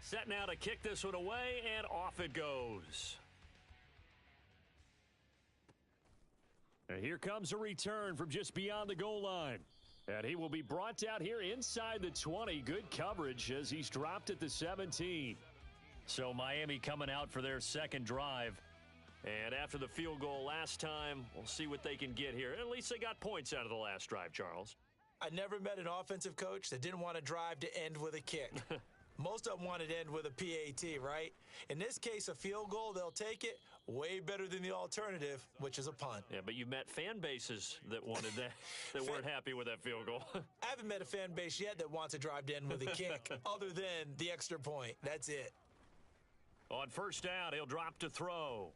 Set now to kick this one away, and off it goes. And here comes a return from just beyond the goal line. And he will be brought down here inside the 20. Good coverage as he's dropped at the 17. So Miami coming out for their second drive. And after the field goal last time, we'll see what they can get here. At least they got points out of the last drive, Charles. I never met an offensive coach that didn't want to drive to end with a kick. Most of them wanted to end with a PAT, right? In this case, a field goal, they'll take it. Way better than the alternative, which is a punt. Yeah, but you met fan bases that wanted that, that weren't happy with that field goal. I haven't met a fan base yet that wants to drive to end with a kick, other than the extra point. That's it. On first down, he'll drop to throw.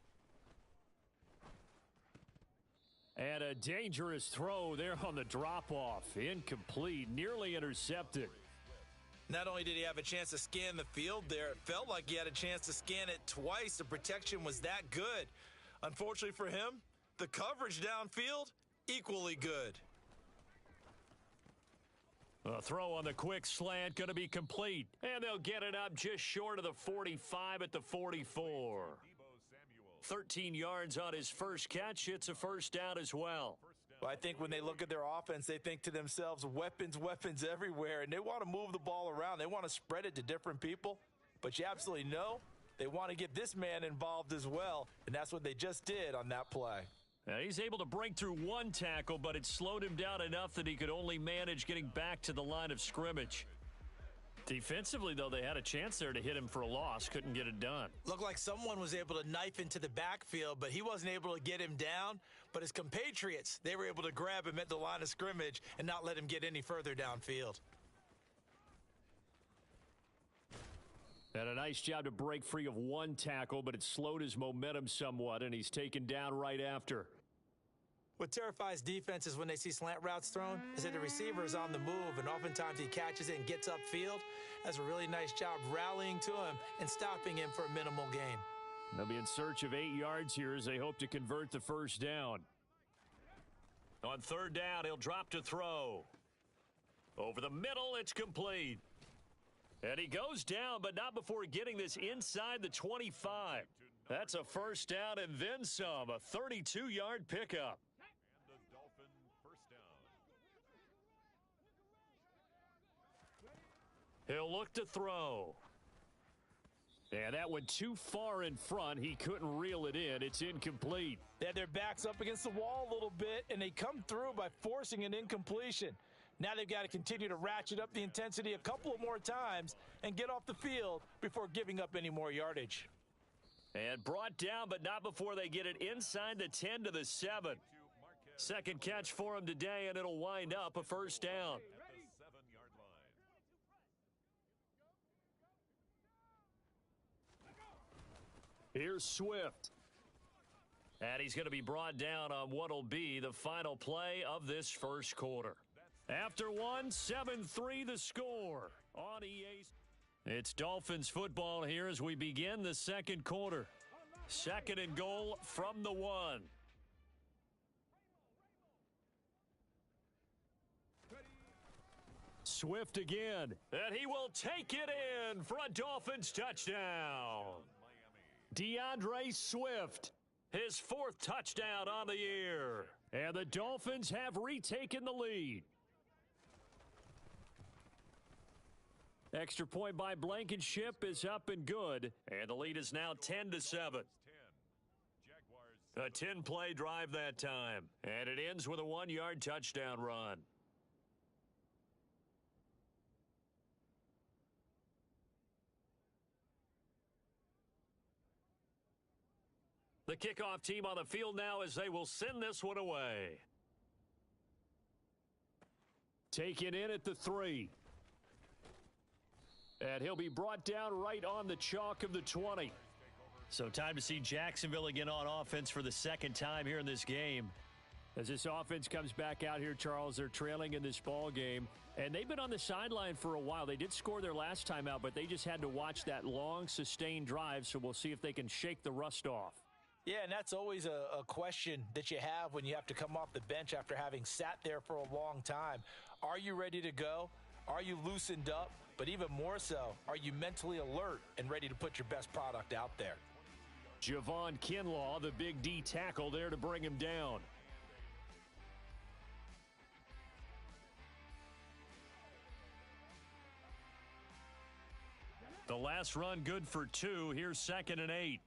And a dangerous throw there on the drop-off. Incomplete, nearly intercepted. Not only did he have a chance to scan the field there, it felt like he had a chance to scan it twice. The protection was that good. Unfortunately for him, the coverage downfield, equally good. A throw on the quick slant going to be complete. And they'll get it up just short of the 45 at the 44. 13 yards on his first catch. It's a first down as well. Well, I think when they look at their offense, they think to themselves, weapons, weapons everywhere, and they want to move the ball around. They want to spread it to different people, but you absolutely know they want to get this man involved as well, and that's what they just did on that play. Now, he's able to break through one tackle, but it slowed him down enough that he could only manage getting back to the line of scrimmage. Defensively, though, they had a chance there to hit him for a loss. Couldn't get it done. Looked like someone was able to knife into the backfield, but he wasn't able to get him down. But his compatriots, they were able to grab him at the line of scrimmage and not let him get any further downfield. Had a nice job to break free of one tackle, but it slowed his momentum somewhat, and he's taken down right after. What terrifies defenses when they see slant routes thrown is that the receiver is on the move, and oftentimes he catches it and gets upfield. Does a really nice job rallying to him and stopping him for a minimal gain. They'll be in search of 8 yards here as they hope to convert the first down. On third down, he'll drop to throw. Over the middle, it's complete. And he goes down, but not before getting this inside the 25. That's a first down and then some, a 32-yard pickup. He'll look to throw. And that went too far in front. He couldn't reel it in. It's incomplete. They had their backs up against the wall a little bit, and they come through by forcing an incompletion. Now they've got to continue to ratchet up the intensity a couple of more times and get off the field before giving up any more yardage. And brought down, but not before they get it inside the 10 to the 7. Second catch for him today, and it'll wind up a first down. Here's Swift. And he's going to be brought down on what will be the final play of this first quarter. After one, 7-3 the score on EA. It's Dolphins football here as we begin the second quarter. Second and goal from the 1. Swift again, and he will take it in for a Dolphins touchdown. DeAndre Swift, his 4th touchdown on the year. And the Dolphins have retaken the lead. Extra point by Blankenship is up and good. And the lead is now 10-7. A 10-play drive that time. And it ends with a 1-yard touchdown run. The kickoff team on the field now as they will send this one away. Taken in at the 3. And he'll be brought down right on the chalk of the 20. So time to see Jacksonville again on offense for the second time here in this game. As this offense comes back out here, Charles, they're trailing in this ball game. And they've been on the sideline for a while. They did score their last time out, but they just had to watch that long, sustained drive. So we'll see if they can shake the rust off. Yeah, and that's always a question that you have when you have to come off the bench after having sat there for a long time. Are you ready to go? Are you loosened up? But even more so, are you mentally alert and ready to put your best product out there? Javon Kinlaw, the big D tackle there to bring him down. The last run good for 2. Here's 2nd and 8.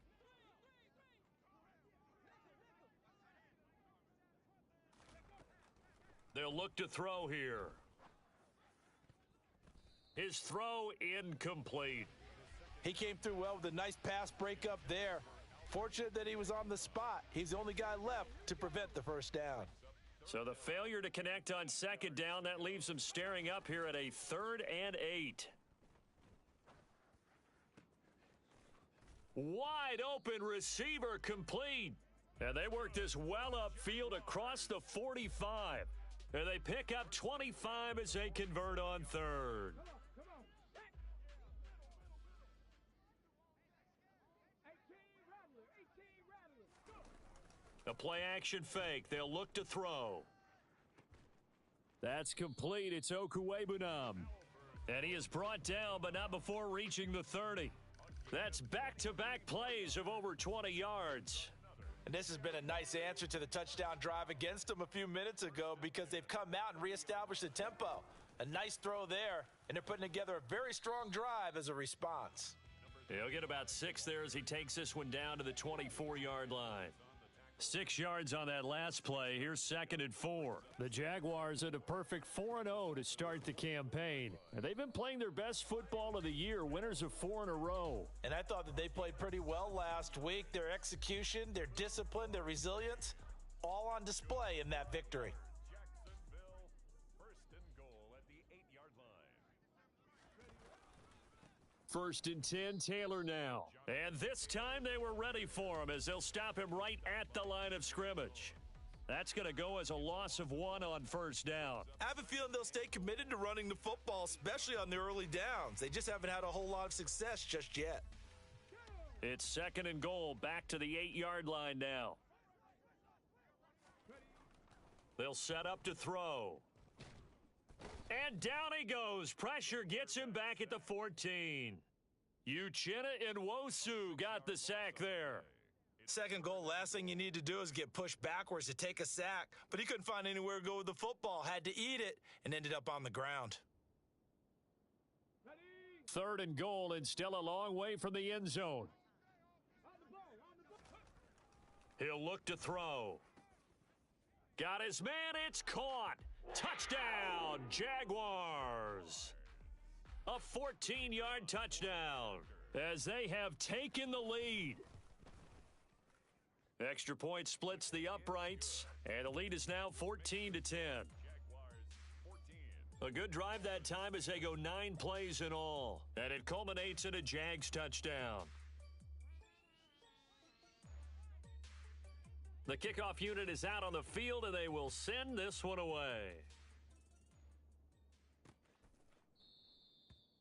They'll look to throw here. His throw incomplete. He came through well with a nice pass breakup there. Fortunate that he was on the spot. He's the only guy left to prevent the first down. So the failure to connect on 2nd down, that leaves them staring up here at a 3rd and 8. Wide open receiver complete. And they work this well upfield across the 45. And they pick up 25 as they convert on 3rd. A play action fake. They'll look to throw. That's complete. It's Okuwebunam. And he is brought down, but not before reaching the 30. That's back-to-back plays of over 20 yards. And this has been a nice answer to the touchdown drive against them a few minutes ago because they've come out and reestablished the tempo. A nice throw there, and they're putting together a very strong drive as a response. He'll get about 6 there as he takes this one down to the 24-yard line. 6 yards on that last play. Here's 2nd and 4. The Jaguars at a perfect 4-0 to start the campaign. And they've been playing their best football of the year, winners of 4 in a row. And I thought that they played pretty well last week. Their execution, their discipline, their resilience, all on display in that victory. First and 10, Taylor now. And this time they were ready for him as they'll stop him right at the line of scrimmage. That's going to go as a loss of 1 on 1st down. I have a feeling they'll stay committed to running the football, especially on the early downs. They just haven't had a whole lot of success just yet. It's 2nd and goal, back to the 8-yard line now. They'll set up to throw. And down he goes. Pressure gets him back at the 14. Uchenna Nwosu got the sack there. 2nd goal, last thing you need to do is get pushed backwards to take a sack. But he couldn't find anywhere to go with the football, had to eat it, and ended up on the ground. 3rd and goal, and still a long way from the end zone. He'll look to throw. Got his man, it's caught. Touchdown, Jaguars. A 14-yard touchdown as they have taken the lead. Extra point splits the uprights, and the lead is now 14-10. A good drive that time as they go 9 plays in all, and it culminates in a Jags touchdown. The kickoff unit is out on the field, and they will send this one away.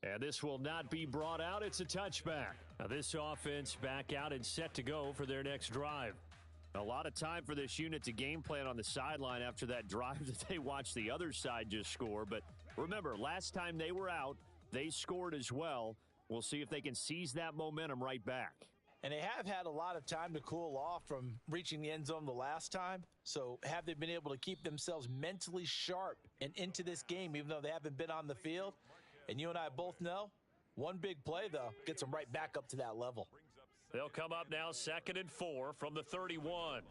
And this will not be brought out. It's a touchback. Now this offense back out and set to go for their next drive. A lot of time for this unit to game plan on the sideline after that drive that they watched the other side just score. But remember, last time they were out, they scored as well. We'll see if they can seize that momentum right back. And they have had a lot of time to cool off from reaching the end zone the last time. So have they been able to keep themselves mentally sharp and into this game, even though they haven't been on the field? And you and I both know, one big play, though, gets them right back up to that level. They'll come up now 2nd and 4 from the 31.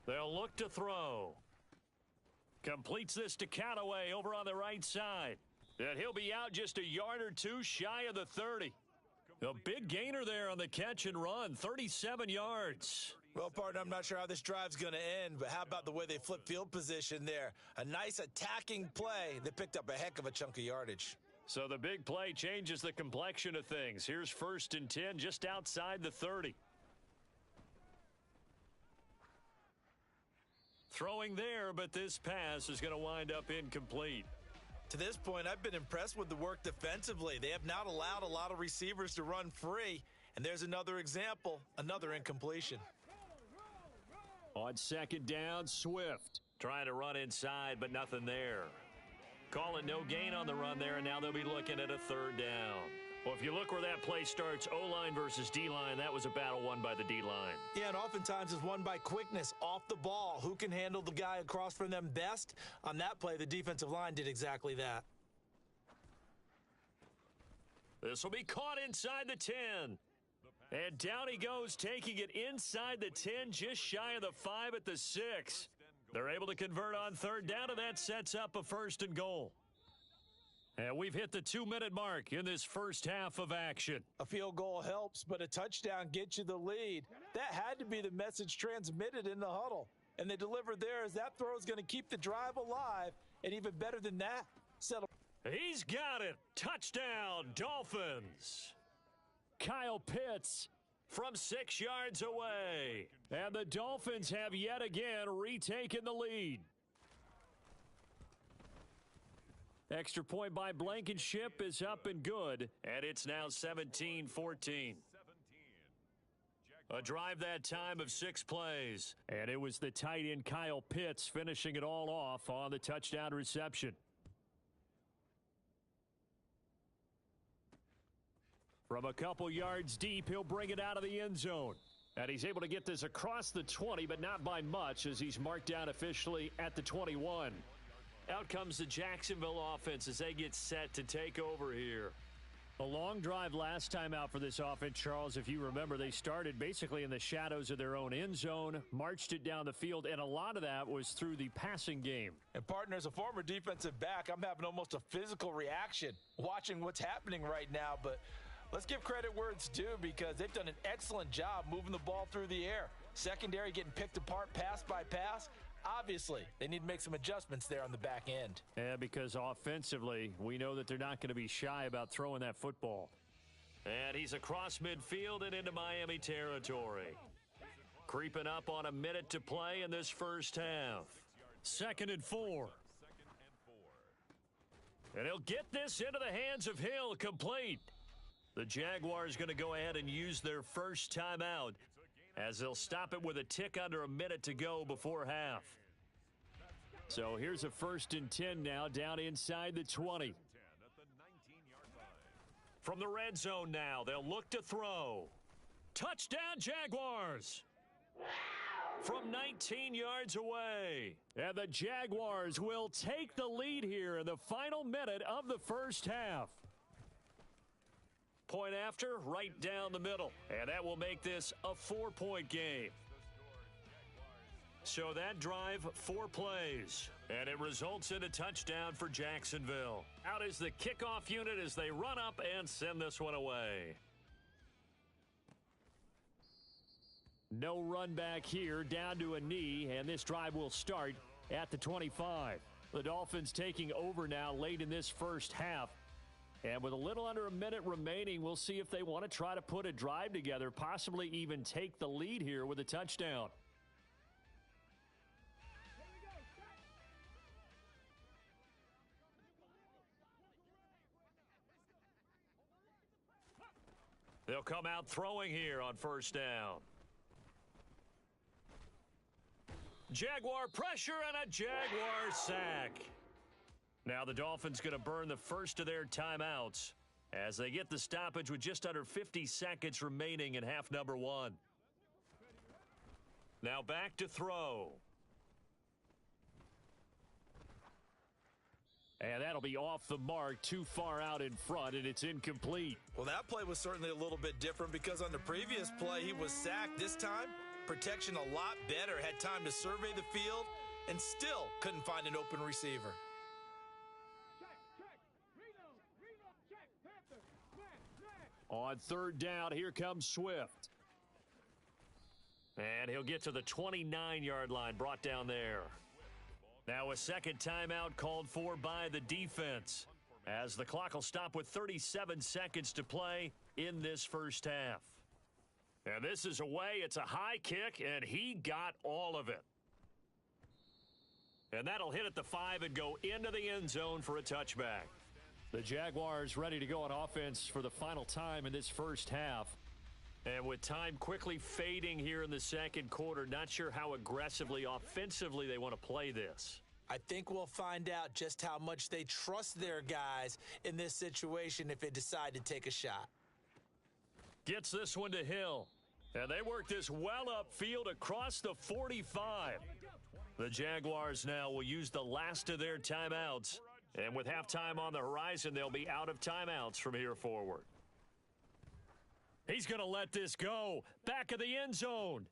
They'll look to throw. Completes this to Callaway over on the right side. And he'll be out just a yard or two shy of the 30. A big gainer there on the catch and run, 37 yards. Well, partner, I'm not sure how this drive's going to end, but how about the way they flip field position there? A nice attacking play that picked up a heck of a chunk of yardage. So the big play changes the complexion of things. Here's 1st and 10 just outside the 30. Throwing there, but this pass is going to wind up incomplete. To this point, I've been impressed with the work defensively. They have not allowed a lot of receivers to run free. And there's another example, another incompletion. On 2nd down, Swift trying to run inside, but nothing there. Call it no gain on the run there, and now they'll be looking at a third down. Well, if you look where that play starts, O-line versus D-line, that was a battle won by the D-line. Yeah, and oftentimes it's won by quickness off the ball. Who can handle the guy across from them best? On that play, the defensive line did exactly that. This will be caught inside the 10. And down he goes, taking it inside the 10, just shy of the 5 at the 6. They're able to convert on third down, and that sets up a first and goal. And we've hit the 2-minute mark in this first half of action. A field goal helps, but a touchdown gets you the lead. That had to be the message transmitted in the huddle. And they delivered there as that throw is going to keep the drive alive. And even better than that, settle. He's got it. Touchdown, Dolphins. Kyle Pitts from 6 yards away. And the Dolphins have yet again retaken the lead. Extra point by Blankenship is up and good, and it's now 17-14. A drive that time of 6 plays, and it was the tight end Kyle Pitts finishing it all off on the touchdown reception. From a couple yards deep, he'll bring it out of the end zone. And he's able to get this across the 20, but not by much, as he's marked down officially at the 21. Out comes the Jacksonville offense as they get set to take over here. A long drive last time out for this offense, Charles. If you remember, they started basically in the shadows of their own end zone, marched it down the field, and a lot of that was through the passing game. And partner, as a former defensive back, I'm having almost a physical reaction watching what's happening right now. But let's give credit where it's due, because they've done an excellent job moving the ball through the air. Secondary getting picked apart pass by pass. Obviously, they need to make some adjustments there on the back end. Yeah, because offensively, we know that they're not going to be shy about throwing that football. And he's across midfield and into Miami territory. Creeping up on a minute to play in this first half. 2nd and 4. And he'll get this into the hands of Hill, complete. The Jaguars going to go ahead and use their first timeout, as they'll stop it with a tick under a minute to go before half. So here's a 1st and 10 now, down inside the 20. From the red zone now, they'll look to throw. Touchdown, Jaguars! From 19 yards away. And the Jaguars will take the lead here in the final minute of the first half. Point after, right down the middle. And that will make this a 4-point game. So that drive, 4 plays. And it results in a touchdown for Jacksonville. Out is the kickoff unit as they run up and send this one away. No run back here, down to a knee, and this drive will start at the 25. The Dolphins taking over now late in this first half. And with a little under a minute remaining, we'll see if they want to try to put a drive together, possibly even take the lead here with a touchdown. They'll come out throwing here on first down. Jaguar pressure and a Jaguar sack. Now the Dolphins going to burn the first of their timeouts as they get the stoppage with just under 50 seconds remaining in half number 1. Now back to throw. And that'll be off the mark, too far out in front, and it's incomplete. Well, that play was certainly a little bit different, because on the previous play, he was sacked. This time, protection a lot better, had time to survey the field, and still couldn't find an open receiver. On third down, here comes Swift. And he'll get to the 29-yard line, brought down there. Now a second timeout called for by the defense, as the clock will stop with 37 seconds to play in this first half. And this is away. It's a high kick, and he got all of it. And that'll hit at the 5 and go into the end zone for a touchback. The Jaguars ready to go on offense for the final time in this first half. And with time quickly fading here in the second quarter, not sure how aggressively, offensively they want to play this. I think we'll find out just how much they trust their guys in this situation if they decide to take a shot. Gets this one to Hill. And they work this well upfield across the 45. The Jaguars now will use the last of their timeouts. And with halftime on the horizon, they'll be out of timeouts from here forward. He's going to let this go. Back of the end zone.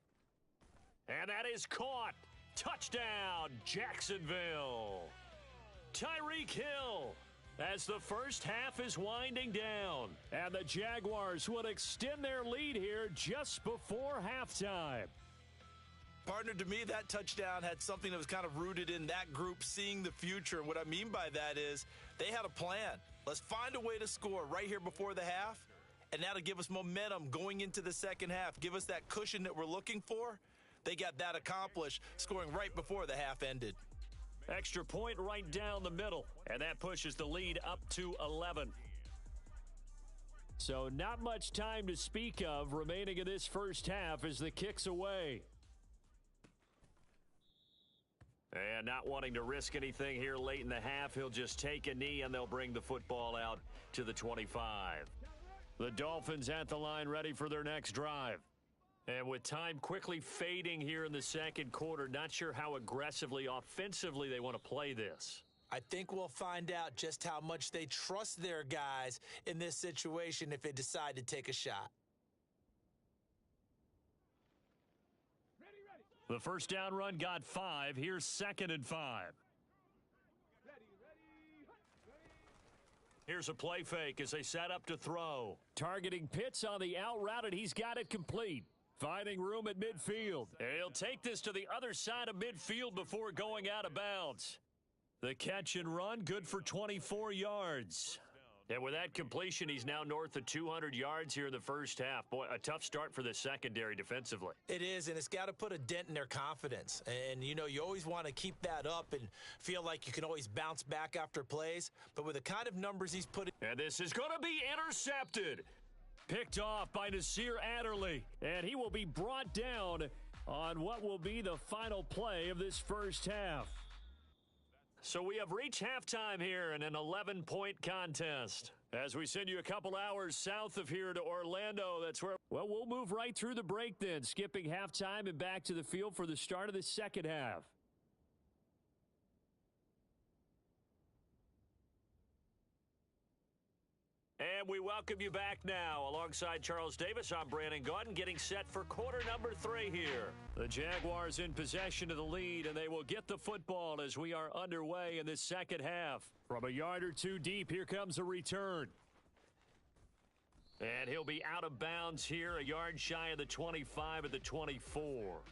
And that is caught. Touchdown, Jacksonville. Tyreek Hill as the first half is winding down. And the Jaguars will extend their lead here just before halftime. Partner, to me, that touchdown had something that was kind of rooted in that group seeing the future. And what I mean by that is they had a plan. Let's find a way to score right here before the half. And that'll give us momentum going into the second half. Give us that cushion that we're looking for. They got that accomplished, scoring right before the half ended. Extra point right down the middle, and that pushes the lead up to 11. So not much time to speak of remaining in this first half as the kick's away. And not wanting to risk anything here late in the half, he'll just take a knee and they'll bring the football out to the 25. The Dolphins at the line ready for their next drive. And with time quickly fading here in the second quarter, not sure how aggressively, offensively they want to play this. I think we'll find out just how much they trust their guys in this situation if they decide to take a shot. The first down run got 5. Here's 2nd and 5. Here's a play fake as they set up to throw. Targeting Pitts on the out route, and he's got it complete. Finding room at midfield. And he'll take this to the other side of midfield before going out of bounds. The catch and run, good for 24 yards. And with that completion, he's now north of 200 yards here in the first half. Boy, a tough start for the secondary defensively. It is, and it's got to put a dent in their confidence. And, you know, you always want to keep that up and feel like you can always bounce back after plays. But with the kind of numbers he's putting. And this is going to be intercepted. Picked off by Nasir Adderley. And he will be brought down on what will be the final play of this first half. So we have reached halftime here in an 11-point contest. As we send you a couple hours south of here to Orlando, that's where, well, we'll move right through the break then, skipping halftime and back to the field for the start of the second half. And we welcome you back now. Alongside Charles Davis, I'm Brandon Gaudin, getting set for quarter number 3 here. The Jaguars in possession of the lead, and they will get the football as we are underway in this second half. From a yard or two deep, here comes a return. And he'll be out of bounds here, a yard shy of the 25 at the 24.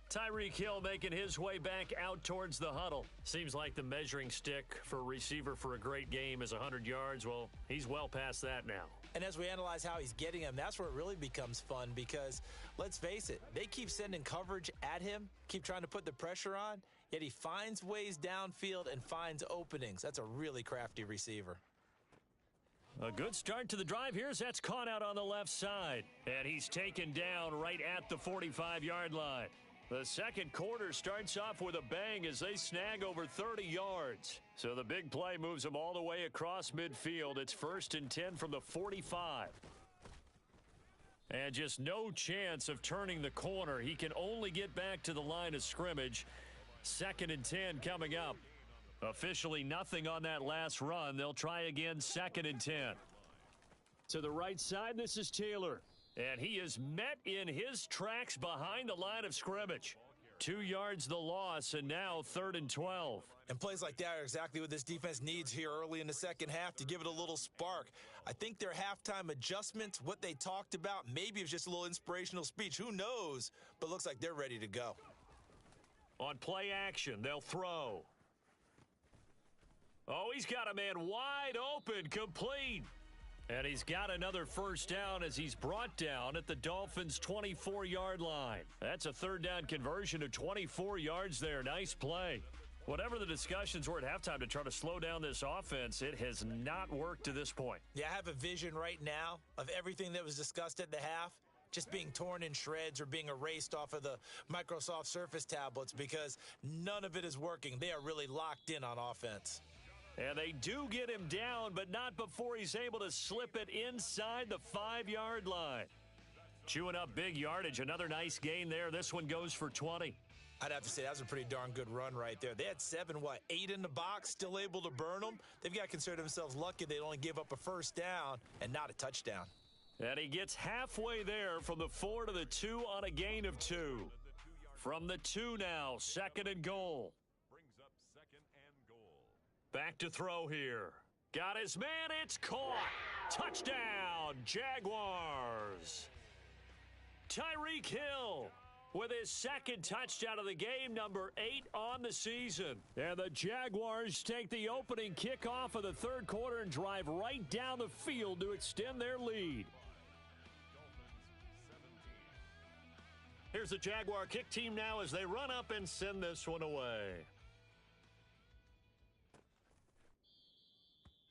Tyreek Hill making his way back out towards the huddle. Seems like the measuring stick for a receiver for a great game is 100 yards. Well, he's well past that now. And as we analyze how he's getting them, that's where it really becomes fun because, let's face it, they keep sending coverage at him, keep trying to put the pressure on, yet he finds ways downfield and finds openings. That's a really crafty receiver. A good start to the drive here as that's caught out on the left side. And he's taken down right at the 45-yard line. The second quarter starts off with a bang as they snag over 30 yards. So the big play moves them all the way across midfield. It's 1st and 10 from the 45. And just no chance of turning the corner. He can only get back to the line of scrimmage. 2nd and 10 coming up. Officially nothing on that last run. They'll try again 2nd and 10. To the right side, this is Taylor. And he is met in his tracks behind the line of scrimmage. 2 yards the loss, and now 3rd and 12. And plays like that are exactly what this defense needs here early in the second half to give it a little spark. I think their halftime adjustments, what they talked about, maybe it was just a little inspirational speech. Who knows? But looks like they're ready to go. On play action, they'll throw. Oh, he's got a man wide open, complete. And he's got another first down as he's brought down at the Dolphins' 24-yard line. That's a 3rd down conversion of 24 yards there. Nice play. Whatever the discussions were at halftime to try to slow down this offense, it has not worked to this point. Yeah, I have a vision right now of everything that was discussed at the half just being torn in shreds or being erased off of the Microsoft Surface tablets because none of it is working. They are really locked in on offense. And they do get him down, but not before he's able to slip it inside the 5-yard line. Chewing up big yardage. Another nice gain there. This one goes for 20. I'd have to say that was a pretty darn good run right there. They had 8 in the box, still able to burn them. They've got to consider themselves lucky they only gave up a first down and not a touchdown. And he gets halfway there from the 4 to the 2 on a gain of 2. From the 2 now, 2nd and goal. Brings up 2nd and goal. Back to throw here. Got his man, it's caught. Touchdown, Jaguars. Tyreek Hill with his 2nd touchdown of the game, number 8 on the season. And the Jaguars take the opening kickoff of the 3rd quarter and drive right down the field to extend their lead. Here's the Jaguar kick team now as they run up and send this one away.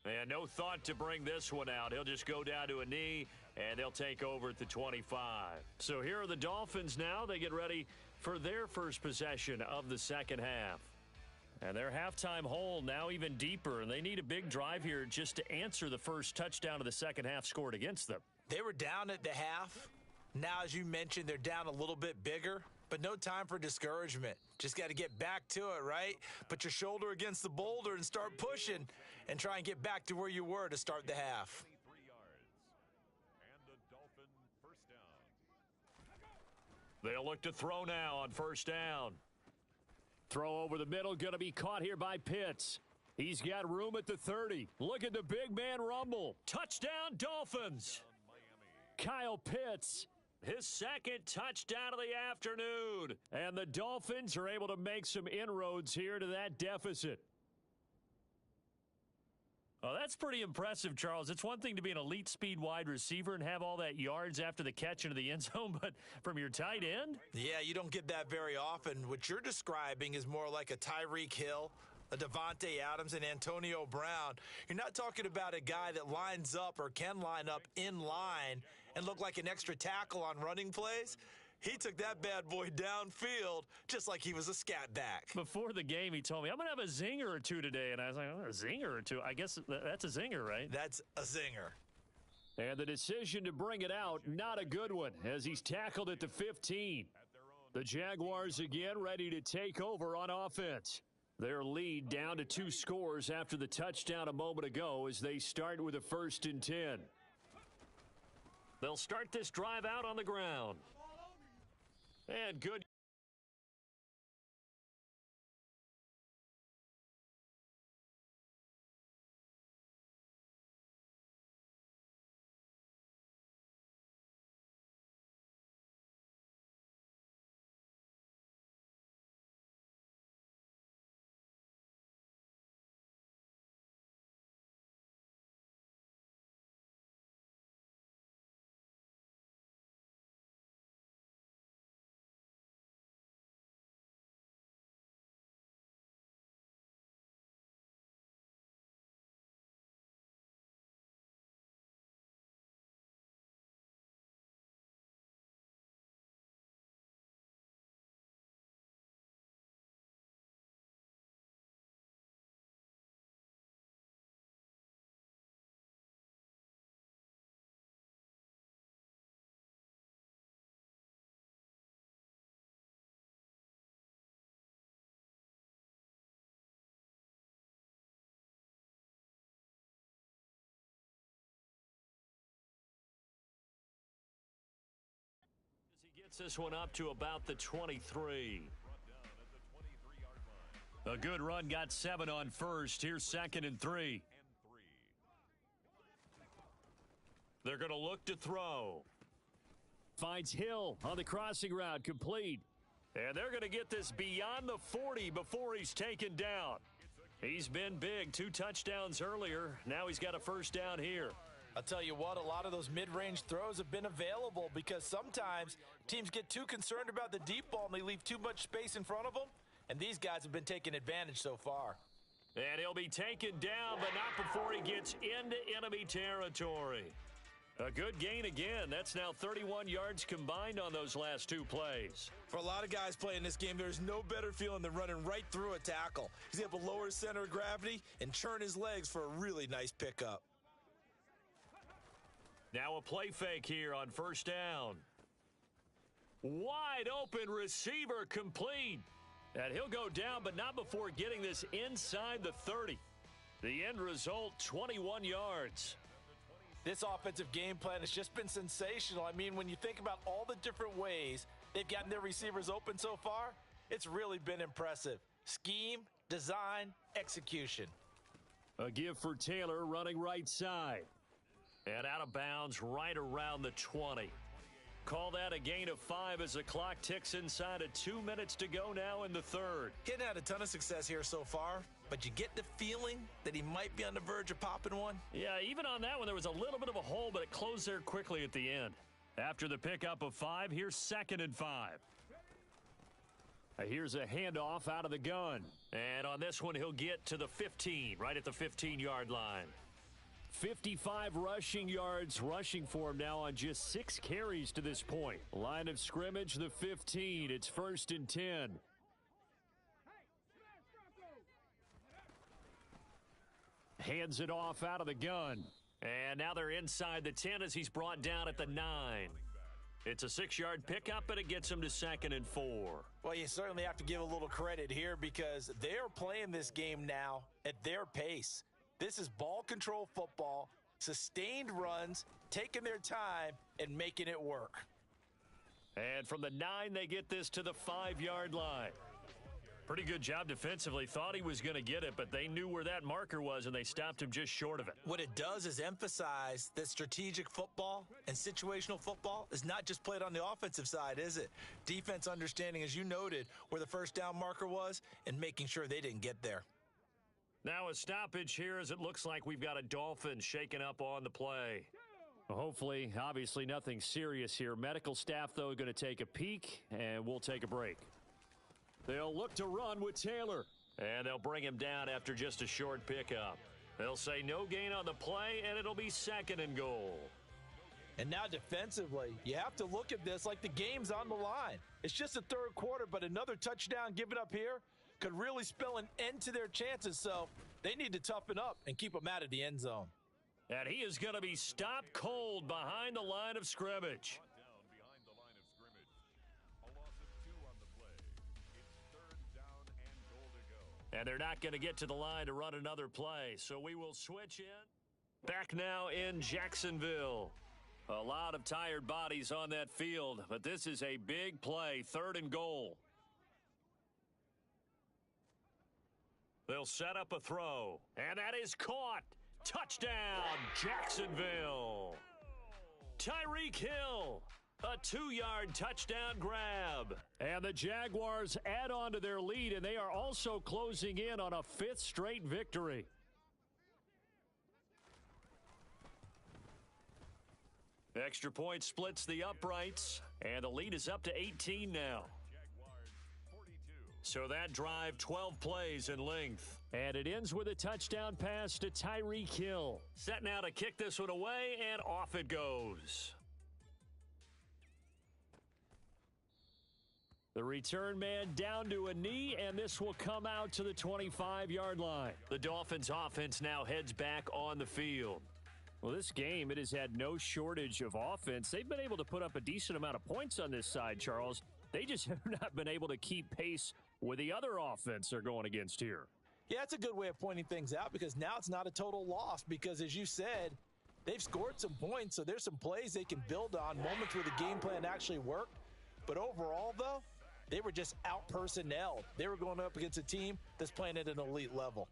And no thought to bring this one out. He'll just go down to a knee, and they'll take over at the 25. So here are the Dolphins now. They get ready for their first possession of the 2nd half. And their halftime hole now even deeper, and they need a big drive here just to answer the first touchdown of the 2nd half scored against them. They were down at the half. Now, as you mentioned, they're down a little bit bigger, but no time for discouragement. Just got to get back to it, right? Put your shoulder against the boulder and start pushing and try and get back to where you were to start the half. 23 yards. And the Dolphin first down. They'll look to throw now on first down. Throw over the middle, going to be caught here by Pitts. He's got room at the 30. Look at the big man rumble. Touchdown, Dolphins. Kyle Pitts, his 2nd touchdown of the afternoon. And the Dolphins are able to make some inroads here to that deficit. Oh, that's pretty impressive, Charles. It's one thing to be an elite speed wide receiver and have all that yards after the catch into the end zone, but from your tight end? Yeah, you don't get that very often. What you're describing is more like a Tyreek Hill, a Devontae Adams, and Antonio Brown. You're not talking about a guy that lines up or can line up in line and look like an extra tackle on running plays. He took that bad boy downfield just like he was a scat back. Before the game, he told me, I'm going to have a zinger or two today. And I was like, oh, a zinger or two? I guess that's a zinger, right? That's a zinger. And the decision to bring it out, not a good one, as he's tackled at the 15. The Jaguars again ready to take over on offense. Their lead down to 2 scores after the touchdown a moment ago as they start with a 1st and 10. They'll start this drive out on the ground. And good. Gets this one up to about the 23. A good run, got 7 on first. Here's 2nd and 3. They're going to look to throw. Finds Hill on the crossing route, complete. And they're going to get this beyond the 40 before he's taken down. He's been big, 2 touchdowns earlier. Now he's got a first down here. I'll tell you what, a lot of those mid-range throws have been available because sometimes teams get too concerned about the deep ball and they leave too much space in front of them, and these guys have been taking advantage so far. And he'll be taken down, but not before he gets into enemy territory. A good gain again. That's now 31 yards combined on those last two plays. For a lot of guys playing this game, there's no better feeling than running right through a tackle. He's able to lower his center of gravity and churn his legs for a really nice pickup. Now a play fake here on first down. Wide open receiver complete. And he'll go down, but not before getting this inside the 30. The end result, 21 yards. This offensive game plan has just been sensational. I mean, when you think about all the different ways they've gotten their receivers open so far, it's really been impressive. Scheme, design, execution. A give for Taylor running right side. And out of bounds right around the 20. Call that a gain of 5 as the clock ticks inside of 2 minutes to go now in the third. He hadn't had a ton of success here so far, but you get the feeling that he might be on the verge of popping one. Yeah, even on that one, there was a little bit of a hole, but it closed there quickly at the end. After the pickup of 5, here's 2nd and 5. Here's a handoff out of the gun. And on this one, he'll get to the 15, right at the 15-yard line. 55 rushing yards rushing for him now on just 6 carries to this point. Line of scrimmage, the 15. It's 1st and 10. Hands it off out of the gun. And now they're inside the 10 as he's brought down at the 9. It's a 6-yard pickup, and it gets him to 2nd and 4. Well, you certainly have to give a little credit here because they're playing this game now at their pace. This is ball control football, sustained runs, taking their time, and making it work. And from the 9, they get this to the 5-yard line. Pretty good job defensively. Thought he was going to get it, but they knew where that marker was, and they stopped him just short of it. What it does is emphasize that strategic football and situational football is not just played on the offensive side, is it? Defense understanding, as you noted, where the first down marker was and making sure they didn't get there. Now a stoppage here as it looks like we've got a Dolphin shaken up on the play. Hopefully, obviously nothing serious here. Medical staff, though, going to take a peek, and we'll take a break. They'll look to run with Taylor, and they'll bring him down after just a short pickup. They'll say no gain on the play, and it'll be 2nd and goal. And now defensively, you have to look at this like the game's on the line. It's just the third quarter, but another touchdown given up here could really spell an end to their chances, so they need to toughen up and keep them out of the end zone. And he is going to be stopped cold behind the line of scrimmage. Down behind the line of scrimmage. A loss of 2 on the play. It's 3rd down and goal to go. And they're not going to get to the line to run another play, so we will switch in. Back now in Jacksonville. A lot of tired bodies on that field, but this is a big play, 3rd and goal. They'll set up a throw, and that is caught. Touchdown, Jacksonville. Tyreek Hill, a 2-yard touchdown grab. And the Jaguars add on to their lead, and they are also closing in on a 5th straight victory. Extra point splits the uprights, and the lead is up to 18 now. So that drive, 12 plays in length. And it ends with a touchdown pass to Tyreek Hill. Set now to kick this one away, and off it goes. The return man down to a knee, and this will come out to the 25-yard line. The Dolphins' offense now heads back on the field. Well, this game, it has had no shortage of offense. They've been able to put up a decent amount of points on this side, Charles. They just have not been able to keep pace with the other offense they're going against here. Yeah, that's a good way of pointing things out because now it's not a total loss because, as you said, they've scored some points, so there's some plays they can build on, moments where the game plan actually worked. But overall, though, they were just out-personnelled. They were going up against a team that's playing at an elite level.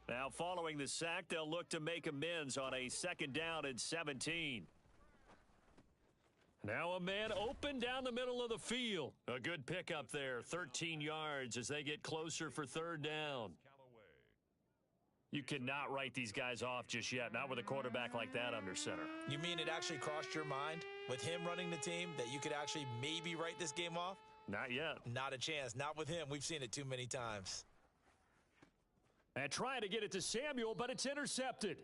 Now, following the sack, they'll look to make amends on a 2nd down and 17. Now a man open down the middle of the field. A good pickup there, 13 yards as they get closer for 3rd down. You cannot write these guys off just yet, not with a quarterback like that under center. You mean it actually crossed your mind with him running the team that you could actually maybe write this game off? Not yet. Not a chance. Not with him. We've seen it too many times. And trying to get it to Samuel, but it's intercepted.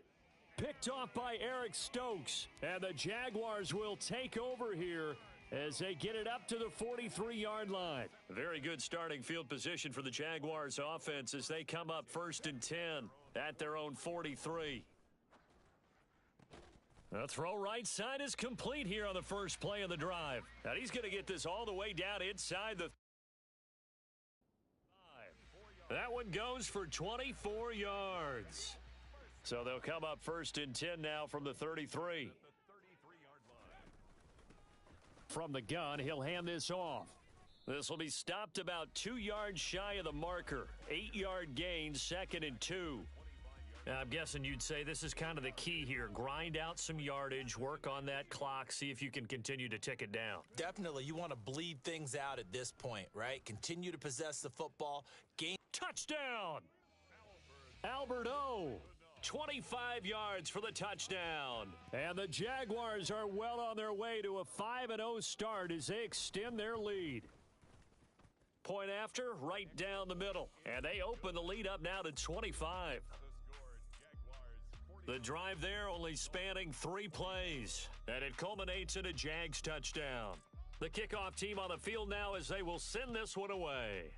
Picked off by Eric Stokes. And the Jaguars will take over here as they get it up to the 43-yard line. Very good starting field position for the Jaguars offense as they come up 1st and 10 at their own 43. The throw right side is complete here on the first play of the drive. Now he's going to get this all the way down inside the 5. That one goes for 24 yards. So they'll come up 1st and 10 now from the 33. From the gun, he'll hand this off. This will be stopped about 2 yards shy of the marker. 8-yard gain, 2nd and 2. I'm guessing you'd say this is kind of the key here. Grind out some yardage, work on that clock, see if you can continue to tick it down. Definitely, you want to bleed things out at this point, right? Continue to possess the football. Gain. Touchdown! Albert O. 25 yards for the touchdown. And the Jaguars are well on their way to a 5-0 start as they extend their lead. Point after, right down the middle. And they open the lead up now to 25. The drive there only spanning 3 plays. And it culminates in a Jags touchdown. The kickoff team on the field now as they will send this one away.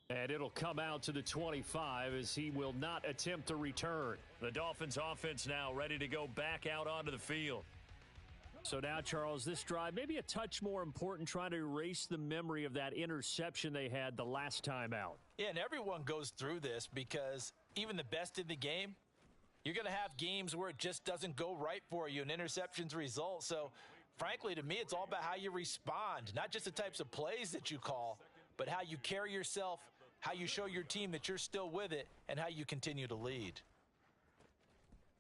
And it'll come out to the 25 as he will not attempt to return. The Dolphins offense now ready to go back out onto the field. So now, Charles, this drive maybe a touch more important, trying to erase the memory of that interception they had the last time out. Yeah, and everyone goes through this because even the best in the game, you're going to have games where it just doesn't go right for you and interceptions result. So, frankly, to me, it's all about how you respond, not just the types of plays that you call, but how you carry yourself, how you show your team that you're still with it, and how you continue to lead.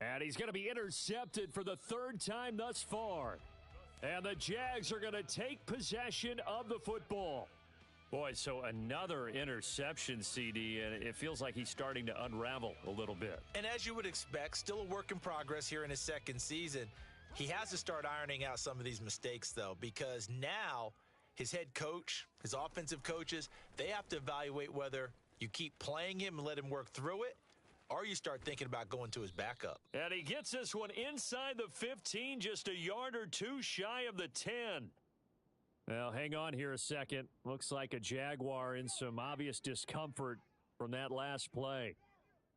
And he's going to be intercepted for the 3rd time thus far. And the Jags are going to take possession of the football. Boy, so another interception, CD, and it feels like he's starting to unravel a little bit. And as you would expect, still a work in progress here in his 2nd season. He has to start ironing out some of these mistakes, though, because now his head coach, his offensive coaches, they have to evaluate whether you keep playing him and let him work through it, or you start thinking about going to his backup. And he gets this one inside the 15, just a yard or 2 shy of the 10. Well, hang on here a second. Looks like a Jaguar in some obvious discomfort from that last play.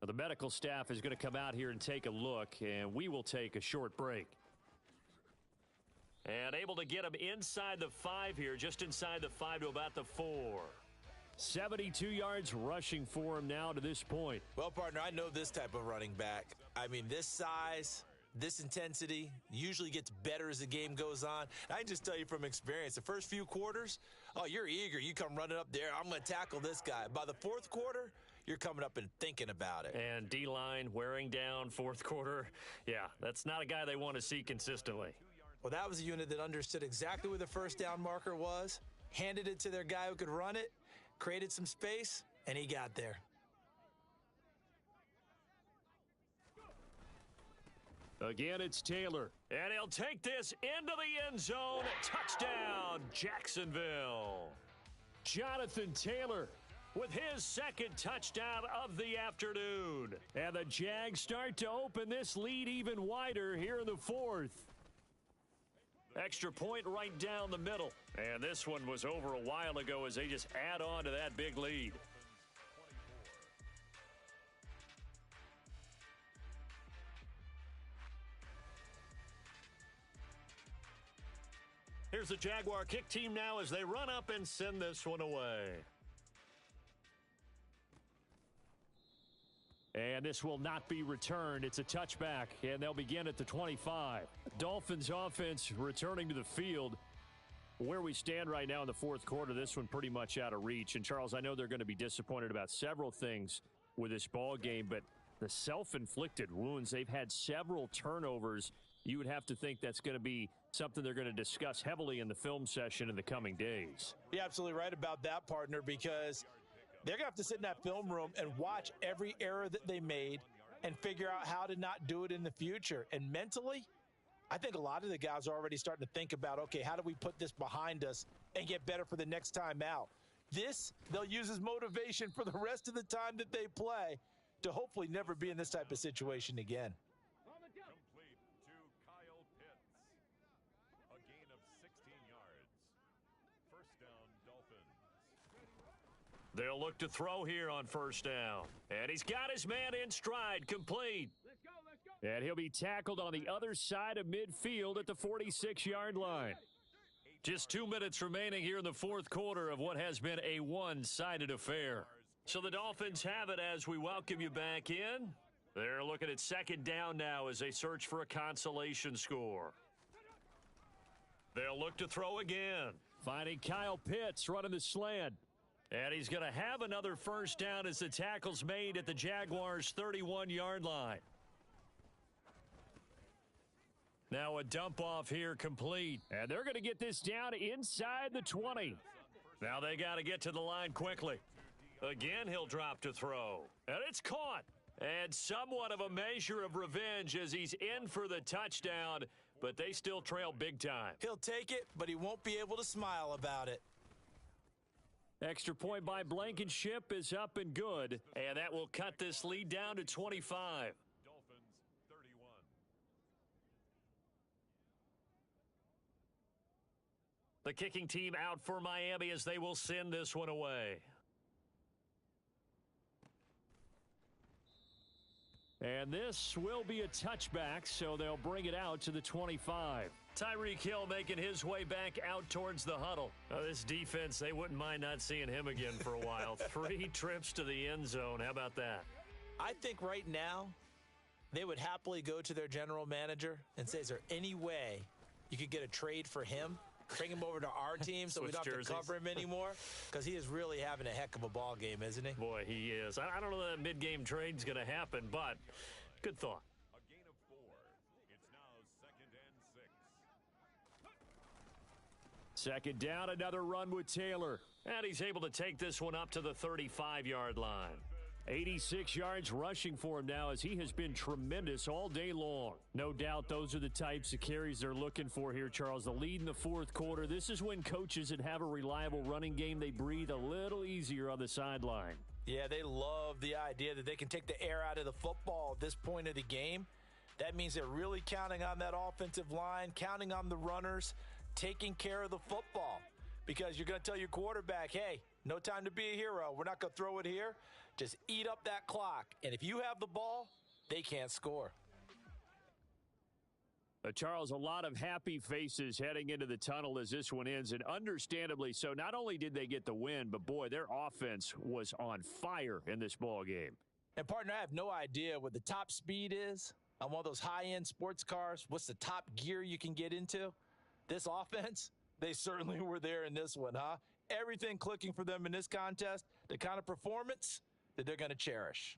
Now, the medical staff is going to come out here and take a look, and we will take a short break. And able to get him inside the 5 here, just inside the 5 to about the 4. 72 yards rushing for him now to this point. Well, partner, I know this type of running back. I mean, this size, this intensity usually gets better as the game goes on. I can just tell you from experience, the first few quarters, oh, you're eager. You come running up there. I'm going to tackle this guy. By the 4th quarter, you're coming up and thinking about it. And D-line wearing down 4th quarter. Yeah, that's not a guy they want to see consistently. Well, that was a unit that understood exactly where the first down marker was, handed it to their guy who could run it, created some space, and he got there. Again, it's Taylor. And he'll take this into the end zone. Touchdown, Jacksonville. Jonathan Taylor with his 2nd touchdown of the afternoon. And the Jags start to open this lead even wider here in the 4th. Extra point right down the middle. And this one was over a while ago as they just add on to that big lead. Here's the Jaguar kick team now as they run up and send this one away. And this will not be returned. It's a touchback, and they'll begin at the 25. Dolphins offense returning to the field. Where we stand right now in the 4th quarter, this one pretty much out of reach. And, Charles, I know they're going to be disappointed about several things with this ball game, but the self-inflicted wounds, they've had several turnovers. You would have to think that's going to be something they're going to discuss heavily in the film session in the coming days. You're absolutely right about that, partner, because they're going to have to sit in that film room and watch every error that they made and figure out how to not do it in the future. And mentally, I think a lot of the guys are already starting to think about, okay, how do we put this behind us and get better for the next time out? This, they'll use as motivation for the rest of the time that they play to hopefully never be in this type of situation again. Complete to Kyle Pitts. A gain of 16 yards. First down, Dolphins. They'll look to throw here on first down. And he's got his man in stride, complete. And he'll be tackled on the other side of midfield at the 46-yard line. Just 2 minutes remaining here in the fourth quarter of what has been a one-sided affair. So the Dolphins have it as we welcome you back in. They're looking at second down now as they search for a consolation score. They'll look to throw again. Finding Kyle Pitts running the slant. And he's going to have another first down as the tackle's made at the Jaguars' 31-yard line. Now a dump off here complete. And they're going to get this down inside the 20. Now they got to get to the line quickly. Again, he'll drop to throw. And it's caught. And somewhat of a measure of revenge as he's in for the touchdown, but they still trail big time. He'll take it, but he won't be able to smile about it. Extra point by Blankenship is up and good, and that will cut this lead down to 25. Dolphins 31. The kicking team out for Miami as they will send this one away. And this will be a touchback, so they'll bring it out to the 25. Tyreek Hill making his way back out towards the huddle. This defense, they wouldn't mind not seeing him again for a while. 3 trips to the end zone. How about that? I think right now they would happily go to their general manager and say, is there any way you could get a trade for him? Bring him over to our team so we don't have to cover him anymore, because he is really having a heck of a ball game, isn't he? Boy, he is. I don't know that mid-game trade's going to happen, but good thought. A gain of 4. It's now 2nd and 6. Second down, another run with Taylor. And he's able to take this one up to the 35-yard line. 86 yards rushing for him now as he has been tremendous all day long. No doubt those are the types of carries they're looking for here, Charles. The lead in the fourth quarter. This is when coaches that have a reliable running game, they breathe a little easier on the sideline. Yeah, they love the idea that they can take the air out of the football at this point of the game. That means they're really counting on that offensive line, counting on the runners, taking care of the football. Because you're going to tell your quarterback, hey, no time to be a hero. We're not going to throw it here. Just eat up that clock. And if you have the ball, they can't score. Charles, a lot of happy faces heading into the tunnel as this one ends, and understandably so. Not only did they get the win, but, boy, their offense was on fire in this ball game. And, partner, I have no idea what the top speed is on one of those high-end sports cars. What's the top gear you can get into? This offense, they certainly were there in this one, huh? Everything clicking for them in this contest, the kind of performance that they're going to cherish.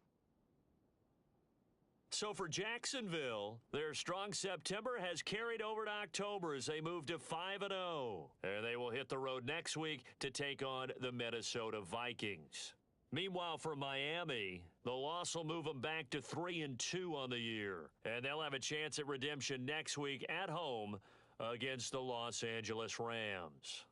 So for Jacksonville, their strong September has carried over to October as they move to 5-0. And they will hit the road next week to take on the Minnesota Vikings. Meanwhile, for Miami, the loss will move them back to 3-2 on the year. And they'll have a chance at redemption next week at home against the Los Angeles Rams.